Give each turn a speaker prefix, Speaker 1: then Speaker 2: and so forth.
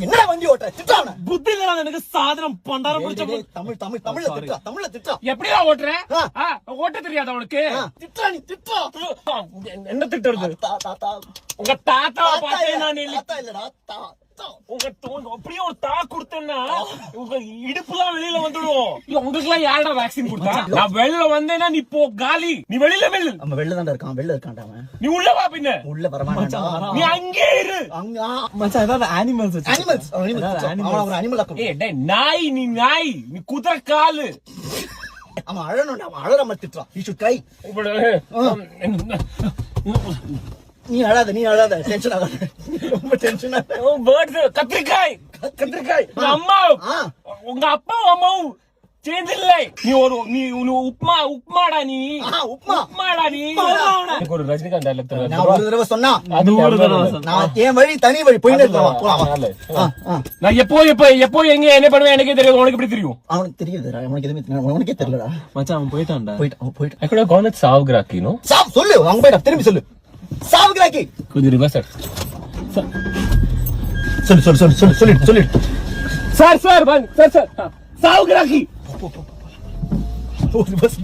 Speaker 1: என்னடா வண்டி ஓட்ட திட்டாவன
Speaker 2: புத்தி இல்ல எனக்கு சாதனம் பண்டாரம் பிடிச்ச
Speaker 1: தமிழ்ல திட்டா
Speaker 2: எப்படியா ஓட்டுற ஓட்ட தெரியாத அவனுக்கு
Speaker 1: திட்டா நீ திட்டா
Speaker 2: என்ன திட்டுறது உங்க தாத்தா பார்த்தேன் நான்
Speaker 1: இல்லடா
Speaker 2: உங்க அப்படியே ஒரு தா கொடுத்தேன்னா உங்க இடுப்புலாம் வெளியில வந்துடும். உங்களுக்கு எல்லாம் யாரா வேக்சின் கொடுத்தா? நான் வெளியில வந்தேன்னா நீ போ காலி. நீ வெளியில
Speaker 1: அவன் வெளில தான் இருக்கான். வெளில இருக்கான்டா அவன்.
Speaker 2: நீ உள்ள வா பின்ன.
Speaker 1: உள்ள வரமாட்டா.
Speaker 2: நீ அங்கே இரு.
Speaker 3: மச்சான் ஏதாவது அனிமல்ஸ்
Speaker 1: அவன் ஒரு அனிமல் ஆக்கும்.
Speaker 2: ஏய் டேய் நாய் நீ குதிரை காலு.
Speaker 1: அவன் அழணும்டா. அவன் அழற மாதிரி திட்டுறான். You should cry. நீ அழாத டென்ஷன் ஆகாத. ரொம்ப டென்ஷன் ஆகாத.
Speaker 2: பேர்ட்ஸ் கத்திரிக்காய் அம்மா உங்க அப்பா அம்மாவும் சேர்ந்து இல்லை. நீ உப்மாடா நீ உப்மாடா நீ. எனக்கு ஒரு ரஜினிகாந்த் டைலாக் தெரியும்.
Speaker 1: நான் ஒரு தடவை சொன்னா
Speaker 3: அது ஒரு தடவை சொன்னா
Speaker 1: நான் என் வழி தனி வழி போயிட்டே இருக்கலாம்.
Speaker 2: நான் எப்போ எங்க என்ன பண்ணுவேன் எனக்கே தெரியாது. உனக்கு எப்படி தெரியும்?
Speaker 1: அவனுக்கு தெரியுதுடா. அவனுக்கு எதுவுமே உனக்கே தெரியலடா.
Speaker 3: மச்சான் அவன் போயிட்டான்டா.
Speaker 1: போயிட்டான்.
Speaker 2: I could have gone with Savgraki, no?
Speaker 1: சாப் சொல்லு. அங்க போய்டா. திரும்பி சொல்லு. சாவ்கிராக்கி.
Speaker 2: கொஞ்சம் ரிவர்ஸ் சார்.
Speaker 1: சொல்லு.
Speaker 2: சார் சார் சாவ்கிராக்கி.
Speaker 1: ரிவர்ஸ்